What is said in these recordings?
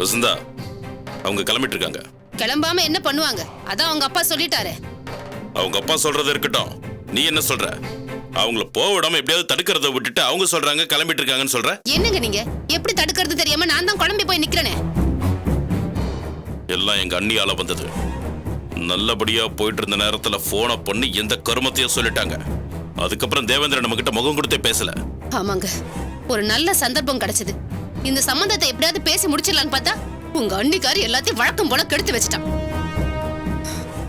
வசந்தா, அவங்க கிளம்பிட்டு இருக்காங்க. கிளம்பாம என்ன பண்ணுவாங்க? அதான் அவங்க அப்பா சொல்லிட்டாரு. அவங்க அப்பா சொல்றது இருக்கட்டும், நீ என்ன சொல்ற? அவங்கள போக விடாம எப்படியாவது தடுக்கிறத விட்டுட்டு அவங்க சொல்றாங்க கிளம்பிட்டு இருக்காங்கன்னு சொல்ற. என்னங்க நீங்க? எப்படி தடுக்கிறது தெரியாம நான் தான் குழம்பி போய் நிக்கிறேனே. எல்லாம் எங்க அண்ணியால வந்தது. நல்லபடியா போயிட்டு இருந்த நேரத்துல போனை பண்ணி எந்த கருமத்தையும் சொல்லிட்டாங்க. அதுக்கப்புறம் தேவேந்திரன் நம்ம கிட்ட முகம் கொடுத்தே பேசல. ஆமாங்க, ஒரு நல்ல சந்தர்ப்பம் கிடைச்சது. இந்த சம்பந்தத்தை எப்படியாவது பேசி முடிச்சிடலான்னு பார்த்தா உங்க அண்ணிக்காரி எல்லாத்தையும் வழக்கம் போல கெடுத்து வச்சுட்டான்.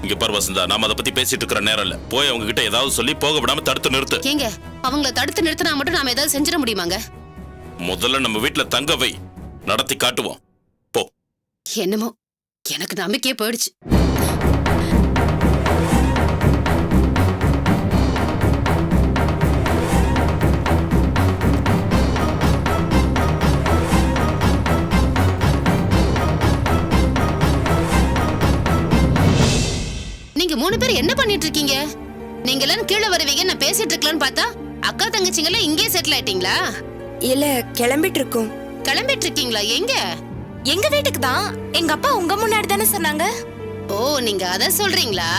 இங்க பாரு வசந்தா, நாம அதை பத்தி பேசிட்டு இருக்கிற நேரம் இல்ல. போய் அவங்க கிட்ட ஏதாவது சொல்லி போக விடாம தடுத்து நிறுத்து. ஏங்க, அவங்கள தடுத்து நிறுத்தினா மட்டும் நாம ஏதாவது செஞ்சிட முடியுமாங்க? முதல்ல நம்ம வீட்டுல தங்க வை, நடத்தி காட்டுவோம். போ. என்னமோ எனக்கு நம்பிக்கையே போயிடுச்சு. நீங்க 3 பேர் என்ன பண்ணிட்டு இருக்கீங்க? நீங்க எல்லாம் கீழே வருவீங்க, நான் பேசிட்டு இருக்கலாம்னு பார்த்தா அக்கா தங்கச்சிங்களா இங்கே செட்டில் ஆயிட்டீங்களா? இல்ல, கிளம்பிட்டு இருக்கோம். கிளம்பிட்டு இருக்கீங்களா? எங்க? எங்க வீட்டுக்கு தான். எங்க அப்பா உங்க முன்னாடி தானே சொன்னாங்க. ஓ, நீங்க அத சொல்றீங்களா?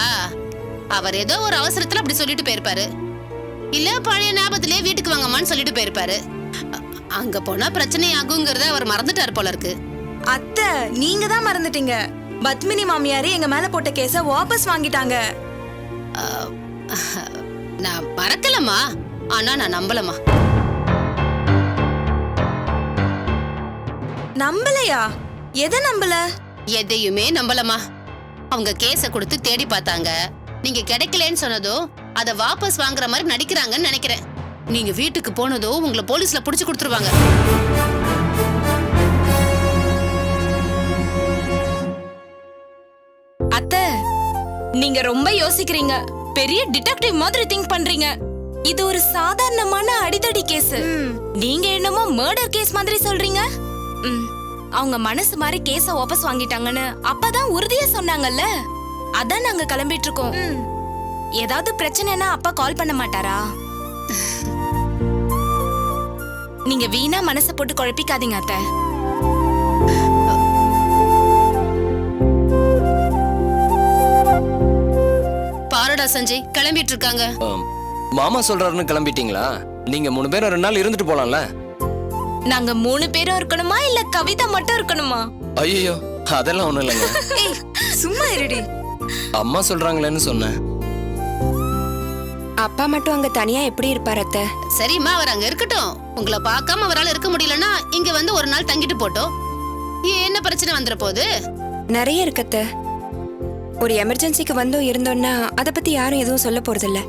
அவர் ஏதோ ஒரு அவசரத்துல அப்படி சொல்லிட்டு போயிருப்பாரு. இல்ல பழைய ஞாபகத்திலே வீட்டுக்கு வாங்கம்மான்னு சொல்லிட்டு போயிருப்பாரு. அங்க போனா பிரச்சனை ஆகுங்கிறத அவர் மறந்துட்டாரு போல இருக்கு. அத்தை, நீங்க தான் மறந்துட்டீங்க. பத்மினி மாமியாரு எங்க மேல போட்ட கேஸ வாபஸ் வாங்கிட்டாங்க. நான் மறக்கலமா, ஆனா நான் நம்பலமா. நம்பலையா? எதை நம்பல? எதையுமே நம்பலமா. அவங்க கேஸ கொடுத்து தேடி பார்த்தாங்க. நீங்க கிடைக்கலன்னு சொன்னதோ அத வாபஸ் வாங்குற மாதிரி நடிக்கிறாங்கன்னு நினைக்கிறேன். நீங்க வீட்டுக்கு போனதோ உங்களை போலீஸ்ல புடிச்சு கொடுத்துருவாங்க. அத்தை, நீங்க ரொம்ப யோசிக்கிறீங்க. பெரிய டிடெக்டிவ் மாதிரி திங்க் பண்றீங்க. இது ஒரு சாதாரணமான அடிதடி கேஸ். நீங்க என்னமோ மர்டர் கேஸ் மாதிரி சொல்றீங்க. அவங்க மனசு மாதிரி கேஸ வாபஸ் வாங்கிட்டாங்கன்னு அப்பதான் உறுதியா சொன்னாங்கல்ல. அதான் நாங்க கிளம்பிட்டு இருக்கோம். ஏதாவது பிரச்சனைனா அப்பா கால் பண்ண மாட்டாரா? நீங்க வீணா மனசை போட்டு குழப்பிக்காதீங்க அத்தை. பாருடா சஞ்சய், கிளம்பிட்டு இருக்காங்க. மாமா சொல்றாருன்னு கிளம்பிட்டீங்களா? நீங்க 3 பேரும் 2 நாள் இருந்துட்டு போலாம்ல. நாங்க 3 பேரும் இருக்கணுமா இல்ல கவிதா மட்டும் இருக்கணுமா? ஐயோ, அதெல்லாம் ஒண்ணும் இல்லைங்க. சும்மா இருடி. அம்மா சொல்றாங்களேன்னு சொன்னேன். அப்பா மட்டும் அங்க தனியா எப்படி இருப்பாரு அத்தை? சரிம்மா, அவர் அங்க இருக்கட்டும். உங்களை பார்க்காம அவரால் இருக்க முடியலன்னா இங்க வந்து ஒரு நாள் தங்கிட்டு போட்டோம். என்ன பிரச்சனை வந்துட போகுது? நிறைய இருக்கத்த. ஒரு எமர்ஜென்சிக்கு வந்தோம் இருந்தோம்னா அதை பத்தி யாரும் எதுவும் சொல்ல போறதில்ல.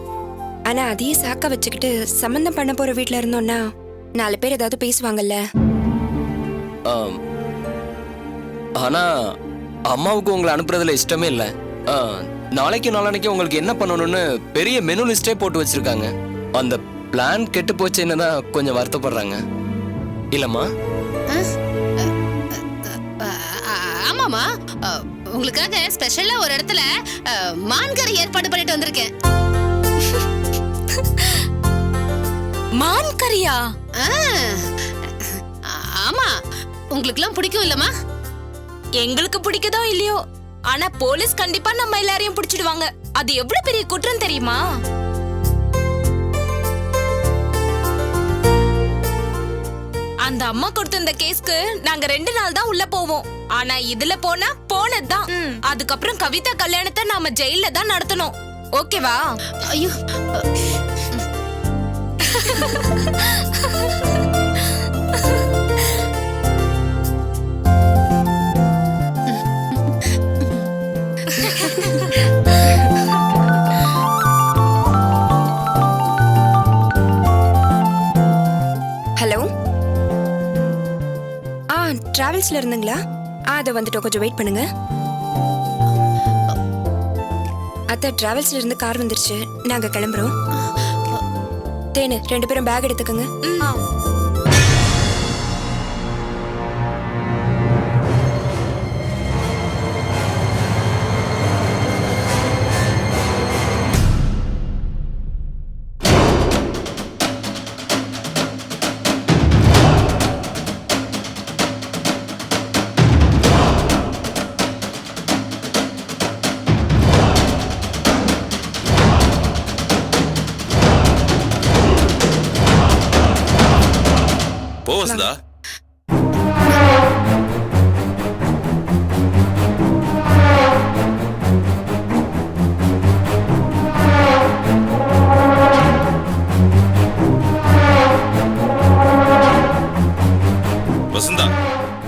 ஆனா அதையே சாக்க வச்சுக்கிட்டு சம்பந்தம் பண்ண போற வீட்டுல இருந்தோம்னா 4 பேர் ஏதாவது பேசுவாங்கல்ல. ஆனா அம்மாவுக்கு உங்களை அனுப்புறதுல இஷ்டமே இல்ல. நாளைக்கு நாளானைக்கு உங்களுக்கு என்ன பண்ணணும்னு பெரிய மெனு லிஸ்டே போட்டு வச்சிருக்காங்க. அந்த பிளான் கெட்டு போச்சுன்னு தான் கொஞ்சம் வருத்தப்படுறாங்க. இல்லம்மா? ஆமாமா, உங்களுக்காக ஸ்பெஷலா ஒரு இடத்துல மான்கறி ஏற்பாடு பண்ணிட்டு வந்திருக்கேன். மான்கறியா? ஆமா, உங்களுக்குலாம் பிடிக்கும் இல்லம்மா? எங்களுக்கு பிடிக்கதோ இல்லையோ, ஆனா போலீஸ் கண்டிப்பா நம்ம எல்லாரையும் பிடிச்சிடுவாங்க. அது எவ்வளவு பெரிய குற்றம் தெரியுமா? அந்த அம்மா கொடுத்த இந்த கேஸ்க்கு நாங்க 2 நாள் தான் உள்ள போவோம். ஆனா இதுல போனா போனதுதான். அதுக்கப்புறம் கவிதா கல்யாணத்தை நாம ஜெயில தான் நடத்தணும். ஓகேவா? ஐயோ, ஹலோ, டிராவல்ஸ்ல இருந்துங்களா? அதை வந்துட்டு கொஞ்சம் வெயிட் பண்ணுங்க. அத்தை, டிராவல்ஸ்ல இருந்து கார் வந்துருச்சு, நாங்க கிளம்புறோம். தேனு, 2 பேரும் பேக் எடுத்துக்கோங்க. வசந்தா, வசந்தா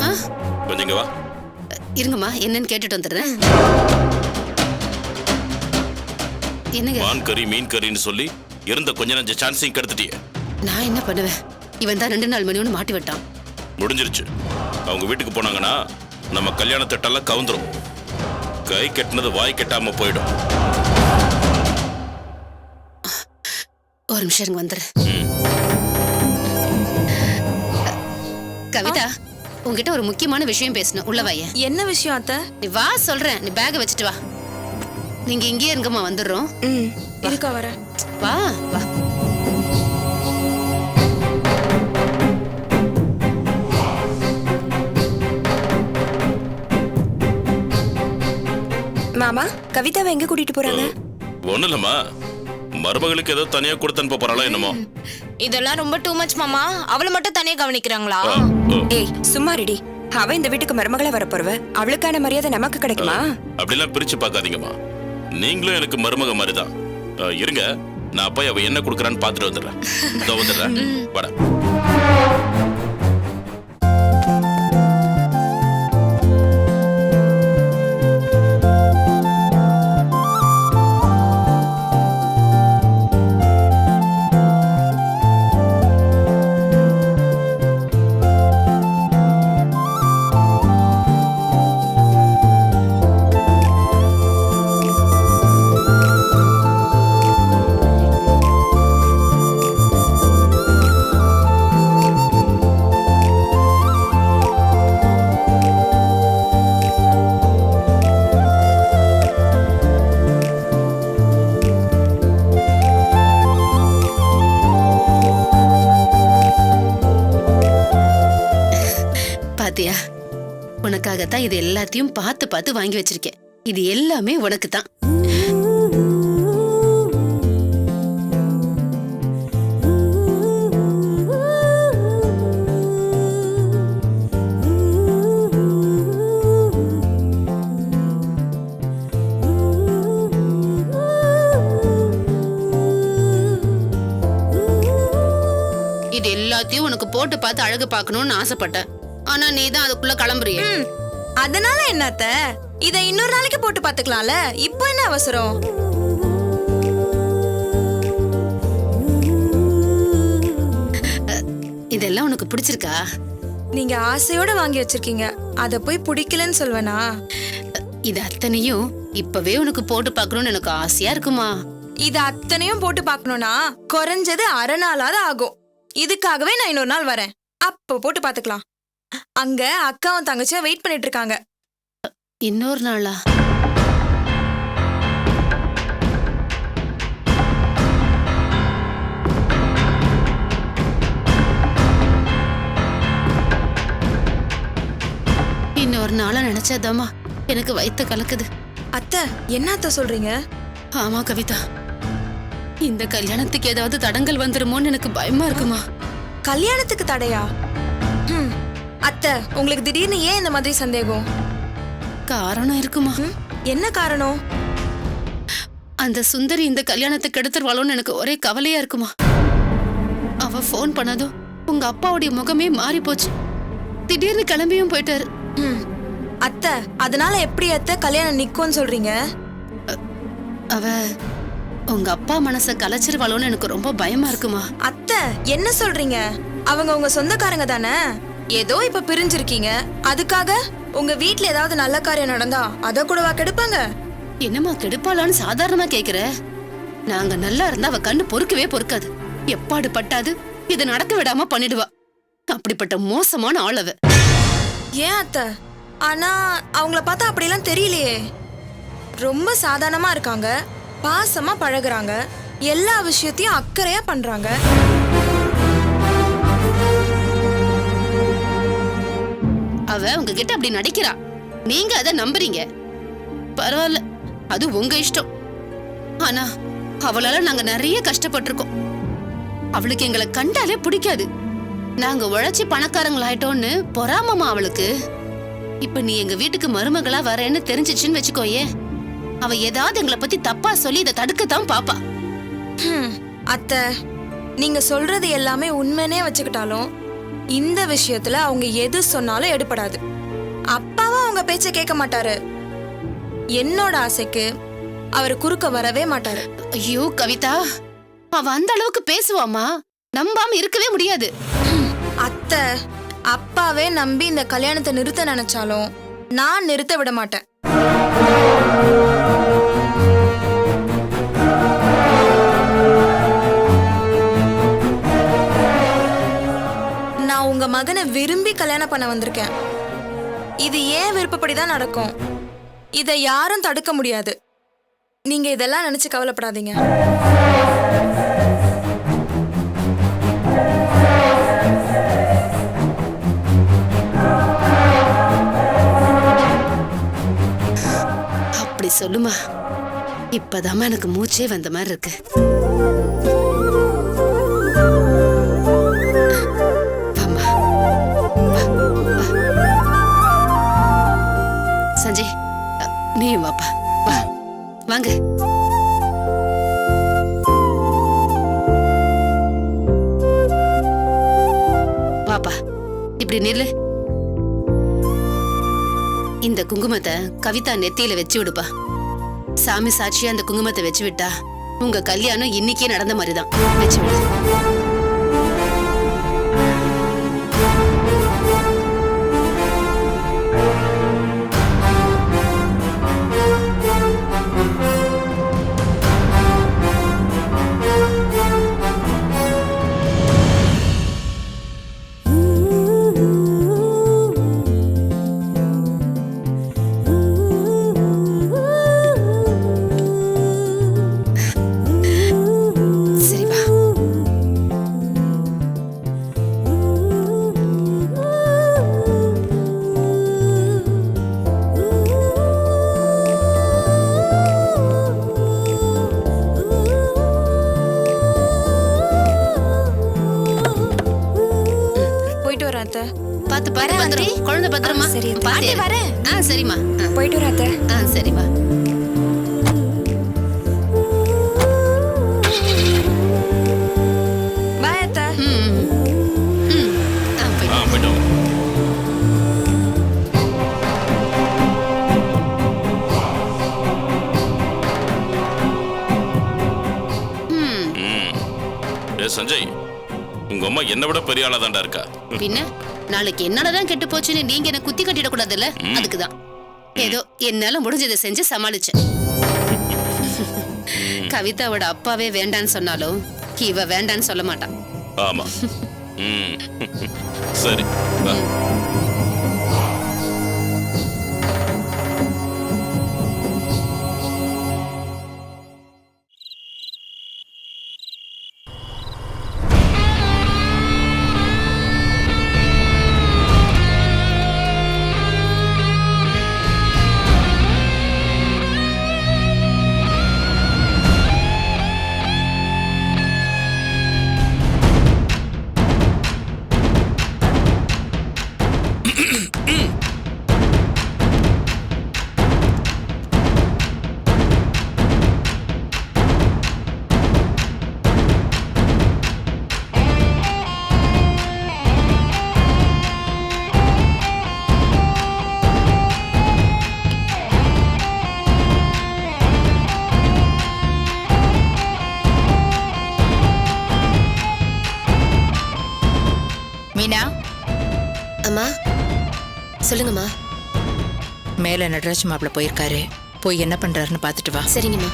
ஆ, கொஞ்சம் இங்க வா. இருங்கம்மா என்னன்னு கேட்டுட்டு வந்துடுறேன். என்னங்க மான் கறி மீன் கறின்னு சொல்லி இருந்த கொஞ்ச நஞ்ச சான்ஸையும் கெடுத்துட்டியே. நான் என்ன பண்ணுவேன்? இவன் தான் 2 நாள் மணி மாட்டி விட்டான். முடிஞ்சிருச்சு. அவங்க வீட்டுக்கு போனாங்கன்னா நம்ம கல்யாண திட்டெல்லாம் கவுந்துரும். கை கெட்டினது வாய் கெட்டாம போயிடும். ஒரு நிமிஷம் இருங்க வந்துடுறேன். ம். கவிதா, உன்கிட்ட ஒரு முக்கியமான விஷயம் பேசணும். உள்ள வாயே. என்ன விஷயம் அத்தை? நீ வா சொல்றேன். நீ பேக வச்சுட்டு வா. நீங்க இங்கேயே இருங்கம்மா, வந்துடுறோம். ம் இருக்கா வரேன். வா வா. மாமா, கவிதாவை எங்க கூட்டிட்டு போறாங்க? ஒண்ணும் இல்லம்மா, மருமகளுக்கு ஏதோ தனியா கொடுத்து அனுப்ப போறாளோ என்னமோ. இதெல்லாம் ரொம்ப டூ மச் மாமா. அவளை மட்டும் தனியா கவனிக்கிறாங்களா? ஆ, ஆ. ஏய் சும்மா ரெடி. அவ இந்த வீட்டுக்கு மருமகளா வரப்போறவ. அவளுக்கான மரியாதை நமக்கு கிடைக்குமா? அப்படிலாம் பிரிச்சு பார்க்காதீங்கம்மா. நீங்களும் எனக்கு மருமக மாதிரிதான். இருங்க, நான் போய் அவ என்ன கொடுக்குறான்னு பார்த்துட்டு வந்துடுறேன். இதோ வந்துடுறேன். வாடா. பாத்தியா, உனக்காகத்தான் இது எல்லாத்தையும் பார்த்து பார்த்து வாங்கி வச்சிருக்கேன். இது எல்லாமே உனக்கு தான். இது எல்லாத்தையும் உனக்கு போட்டு பார்த்து அழகு பார்க்கணும்னு ஆசைப்பட்டேன். ஆனா நீ தான் அதுக்குள்ள கிளம்புறிய. அதனால என்ன அத்தை? இத இன்னொரு நாளைக்கு போட்டு பாத்துக்கலாம்ல. இப்போ என்ன அவசரம்? இதெல்லாம் உனக்கு பிடிச்சிருக்கா? நீங்க ஆசையோட வாங்கி வச்சிருக்கீங்க. அத போய் பிடிக்கலன்னு சொல்வேனா? இது அத்தனையும் இப்பவே உனக்கு போட்டு பார்க்கணும்னு எனக்கு ஆசையா இருக்குமா? இது அத்தனையும் போட்டு பார்க்கணும்னா குறைஞ்சது அரை நாளாவது ஆகும். இதுக்காகவே நான் இன்னொரு நாள் வரேன். அப்போ போட்டு பாத்துக்கலாம். அங்க அக்காவும் தங்கச்சியும் வெயிட் பண்ணிட்டு இருக்காங்க. இன்னொரு நாளா? இன்னொரு நாளா நினைச்சாதாமா எனக்கு வயித்த கலக்குது. அத்தை, என்ன அத்தை சொல்றீங்க? ஆமா கவிதா, இந்த கல்யாணத்துக்கு ஏதாவது தடங்கல் வந்துருமோன்னு எனக்கு பயமா இருக்குமா. கல்யாணத்துக்கு தடையா? அத்தை, உங்களுக்கு திடீர்னு ஏன் இந்த மாதிரி சந்தேகம்? காரணம் இருக்குமா? என்ன காரணம்? அந்த சுந்தரி இந்த கல்யாணத்துக்கு எடுத்துருவாளோன்னு எனக்கு ஒரே கவலையா இருக்குமா. அவ போன் பண்ணதும் உங்க அப்பாவுடைய முகமே மாறி போச்சு. திடீர்னு கிளம்பியும் போயிட்டாரு. அத்தை, அதனால எப்படி அத்தை கல்யாணம் நிக்கும்னு சொல்றீங்க? அவ உங்க அப்பா மனச கலைச்சிருவாளோன்னு எனக்கு ரொம்ப பயமா இருக்குமா. அத்தை, என்ன சொல்றீங்க? அவங்க உங்க சொந்தக்காரங்க தானே? ஏதோ இப்ப பிரிஞ்சிருக்கீங்க, அதுக்காக உங்க வீட்ல ஏதாவது நல்ல காரியம் நடந்தா அத கூடவா கெடுப்பாங்க? என்னம்மா கெடுப்பாளான்னு சாதாரணமா கேக்குற? நாங்க நல்லா இருந்தா அவ கண்ணு பொறுக்கவே பொறுக்காது. எப்பாடு பட்டாது இதை நடக்க விடாம பண்ணிடுவா. அப்படிப்பட்ட மோசமான ஆள் அவ. ஏன் அத்தை? ஆனா அவங்கள பார்த்தா அப்படிலாம் தெரியலையே. ரொம்ப சாதாரணமா இருக்காங்க, பாசமா பழகுறாங்க, எல்லா விஷயத்தையும் அக்கறையா பண்றாங்க. அவ உங்ககிட்ட அப்படி நடிக்கிறா, நீங்க அதை நம்புறீங்க. பரவாயில்ல, அது உங்க இஷ்டம். ஆனா அவளால நாங்க நிறைய கஷ்டப்பட்டிருக்கோம். அவளுக்கு எங்களை கண்டாலே பிடிக்காது. நாங்க உழைச்சி பணக்காரங்களாயிட்டோன்னு பொறாமமா அவளுக்கு. இப்ப நீ எங்க வீட்டுக்கு மருமகளா வரேன்னு தெரிஞ்சிச்சுன்னு வச்சுக்கோயே, அவ ஏதாவது எங்களை பத்தி தப்பா சொல்லி இதை தடுக்கத்தான் பாப்பா. அத்தை, நீங்க சொல்றது எல்லாமே உண்மைனே வச்சுக்கிட்டாலும் இந்த விஷயத்துல அவங்க எது சொன்னாலும் எடுபடாது. அப்பாவும் அவங்க பேச்ச கேட்க மாட்டாரு. என்னோட ஆசைக்கு அவர் குறுக்க வரவே மாட்டாரு. ஐயோ கவிதா, அவ அந்த அளவுக்கு பேசுவாமா? நம்பாம இருக்கவே முடியாது. அத்தை, அப்பாவே நம்பி இந்த கல்யாணத்தை நிறுத்த நினைச்சாலும் நான் நிறுத்த விட மாட்டேன். நான் உங்க மகனை விரும்பி கல்யாணம் பண்ண வந்திருக்கேன். இது ஏன் விருப்பப்படிதான் நடக்கும். இதை யாரும் தடுக்க முடியாது. நீங்க இதெல்லாம் நினைச்சு கவலைப்படாதீங்க. அப்படி சொல்லுமா, இப்பதாம்மா எனக்கு மூச்சே வந்த மாதிரி இருக்கு. வாம்மா, வா, வா. சஞ்சய், நீயும் வாப்பா, வா, வாங்க. வாப்பா, இப்படி நில்லு. இந்த குங்குமத்தை கவிதா நெத்தியில வச்சு விடுப்பா. சாமி சாட்சியா அந்த குங்குமத்தை வச்சு விட்டா உங்க கல்யாணம் இன்னைக்கே நடந்த மாதிரிதான். வச்சு விடு. சரி வா. போயிட்டு வரேன் அத்தை. பாத்து பாரு, பத்திரம். குழந்தை பத்திரமா. சரி, பாத்து பாட்டி வரேன். சரிம்மா. போயிட்டு வரேன் அத்தை. சரிம்மா. பாய் அத்தை. போயிட்டு வாங்க. சஞ்சய், உங்க அம்மா என்னை விட பெரிய ஆளா தாண்டா இருக்கா. பின்ன நாளைக்கு என்னதான் கெட்டு போச்சுன்னு நீங்க என்ன குத்தி கட்டிட கூடாதுல்ல, அதுக்குதான் ஏதோ என்னால முடிஞ்சதை செஞ்சு சமாளிச்சேன். கவிதாவோட அப்பாவே வேண்டான்னு சொன்னாலும் இவ வேண்டான்னு சொல்ல மாட்டான். ஆமா. சரி வா. மீனா, அம்மா சொல்லுங்கம்மா. மேல நடராஜ் மாப்பிள்ள போயிருக்காரு. போய் என்ன பண்றாருன்னு பார்த்துட்டு வா. சரிங்கம்மா.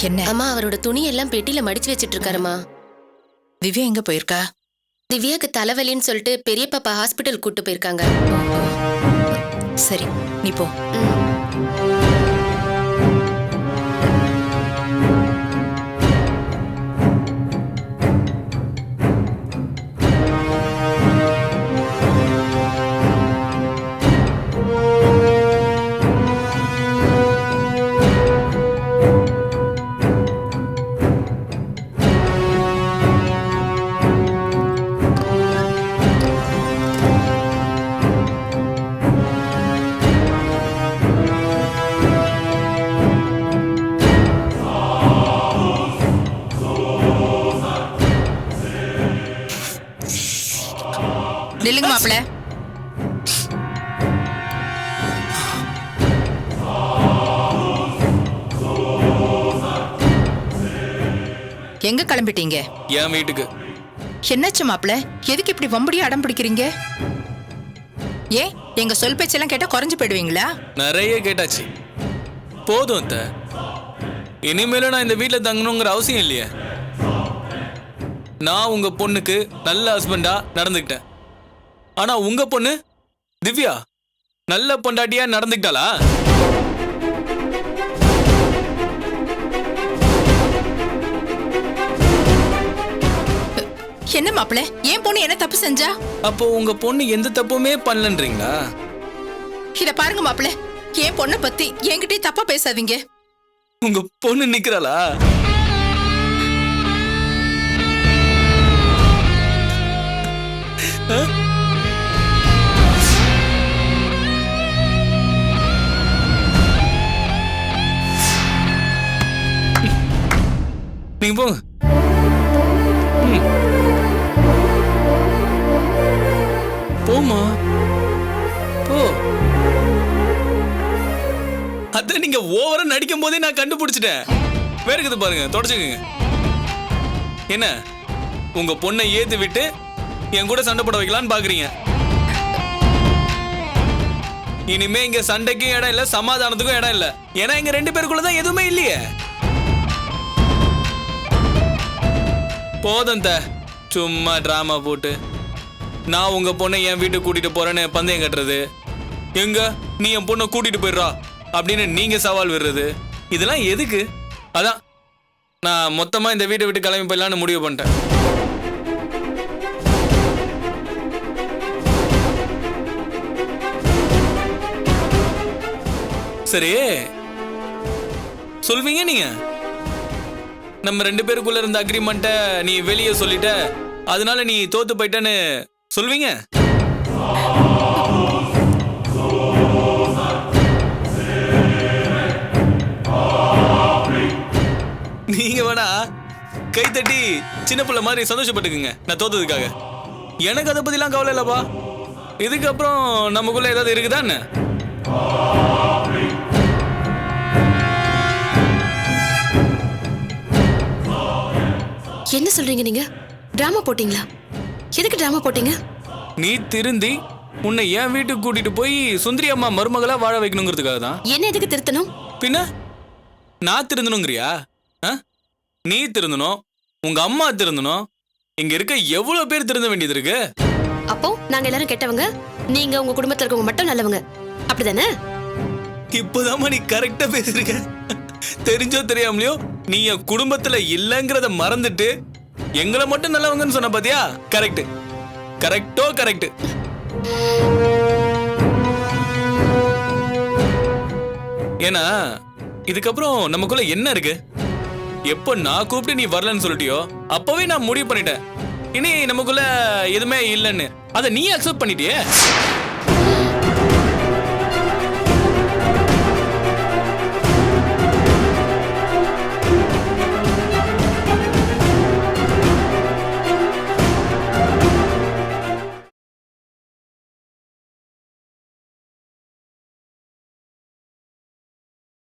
என்ன அம்மா அவரோட துணி எல்லாம் பெட்டியில மடிச்சு வச்சிட்டு இருக்காருமா. திவ்யா எங்க போயிருக்கா? திவ்யாக்கு தலைவலின்னு சொல்லிட்டு பெரிய பாப்பா ஹாஸ்பிட்டல் கூட்டு போயிருக்காங்க. சரி நீ போ. நில்லுங்க மாப்பிள்ள. எங்க கிளம்பிட்டீங்க? என் வீட்டுக்கு. என்னாச்சு மாப்பிள்ள? எதுக்கு இப்படி வம்படியா அடம் பிடிக்கிறீங்க? ஏன் எங்க சொல் பேச்செல்லாம் கேட்டா குறைஞ்சு போயிடுவீங்களா? நிறைய கேட்டாச்சு, போதும் அத்தை. இனிமேலும் நான் இந்த வீட்டில் தங்கணுங்கிற அவசியம் இல்லையே. நான் உங்க பொண்ணுக்கு நல்ல ஹஸ்பண்டா நடந்துக்கிட்டேன். ஆனா உங்க பொண்ணு திவ்யா நல்ல பொண்டாட்டியா நடந்துக்கிட்டாளா? என்ன மாப்பிள்ள, ஏன் பொண்ணு என்ன தப்பு செஞ்சா? அப்போ உங்க பொண்ணு எந்த தப்புமே பண்ணலன்றீங்களா? இத பாருங்க மாப்பிள்ள, என் பொண்ணை பத்தி என்கிட்டயே தப்பா பேசாதீங்க. உங்க பொண்ணு நிக்கிறாளா? நீங்க போங்க. போமா போ. அத நீங்க ஓவரா நடிக்கும் போதே நான் கண்டுபிடிச்சிட்டேன். வேறுக்குது பாருங்க, தொடச்சுக்குங்க. என்ன உங்க பொண்ணை ஏத்து விட்டு என் கூட சண்டை போட வைக்கலான்னு பாக்குறீங்க? இனிமே இங்க சண்டைக்கும் இடம் இல்ல, சமாதானத்துக்கும் இடம் இல்ல. ஏன்னா இங்க ரெண்டு பேருக்குள்ளதான் எதுவுமே இல்லையே. போதும் த, சும்மா டிராமா போட்டு நான் உங்க பொண்ணை என் வீட்டுக்கு கூட்டிட்டு போறேன்னு பந்தயம் கட்டுறது, எங்க நீ என் பொண்ணை கூட்டிட்டு போயிடுறா அப்படின்னு நீங்க சவால் விடுறது, இதெல்லாம் எதுக்கு? அதான் நான் மொத்தமா இந்த வீட்டை விட்டு கிளம்பி போயிடலான்னு முடிவு பண்ணிட்டேன். சரி சொல்வீங்க நீங்க? நம்ம ரெண்டு பேருக்குள்ள இருந்த அக்ரிமெண்ட்டை நீ வெளியே சொல்லிட்ட, அதனால நீ தோத்து போயிட்டன்னு சொல்வீங்க? நீங்க வேணா கை தட்டி சின்ன பிள்ளை மாதிரி சந்தோஷப்பட்டுக்குங்க நான் தோத்ததுக்காக. எனக்கு அதை பத்திலாம் கவலை இல்லப்பா. இதுக்கப்புறம் நமக்குள்ள ஏதாவது இருக்குதா என்ன? என்ன சொல்றீங்க நீங்க? டிராமா போட்டீங்களா? எதுக்கு டிராமா போட்டீங்க? நீ திருந்தி உன்னை என் வீட்டுக்கு கூட்டிட்டு போய் சுந்தரி அம்மா மருமகளா வாழ வைக்கணுங்கிறதுக்காக தான். என்ன எதுக்கு திருத்தணும்? பின்ன நான் திருந்தணுங்கிறியா? நீ திருந்தணும், உங்க அம்மா திருந்தணும், இங்க இருக்க எவ்வளவு பேர் திருந்த வேண்டியது இருக்கு. அப்போ நாங்க எல்லாரும் கெட்டவங்க, நீங்க உங்க குடும்பத்துல இருக்கவங்க மட்டும் நல்லவங்க, அப்படிதானே? இப்போதாம்மா நீ கரெக்டா பேசிருக்க. தெரிஞ்சோ தெரியாமலையோ நீ என் குடும்பத்துல இல்லங்கிறத மறந்துட்டு எங்களை மட்டும் நல்லவங்கன்னு சொன்ன பாத்தியா? கரெக்ட், கரெக்டோ கரெக்ட். ஏன்னா இதுக்கப்புறம் நமக்குள்ள என்ன இருக்கு? எப்ப நான் கூப்பிட்டு நீ வரலன்னு சொல்லிட்டியோ அப்பவே நான் முடிவு பண்ணிட்டேன் இனி நமக்குள்ள எதுவுமே இல்லைன்னு. அதை நீ அக்செப்ட் பண்ணிட்டியே.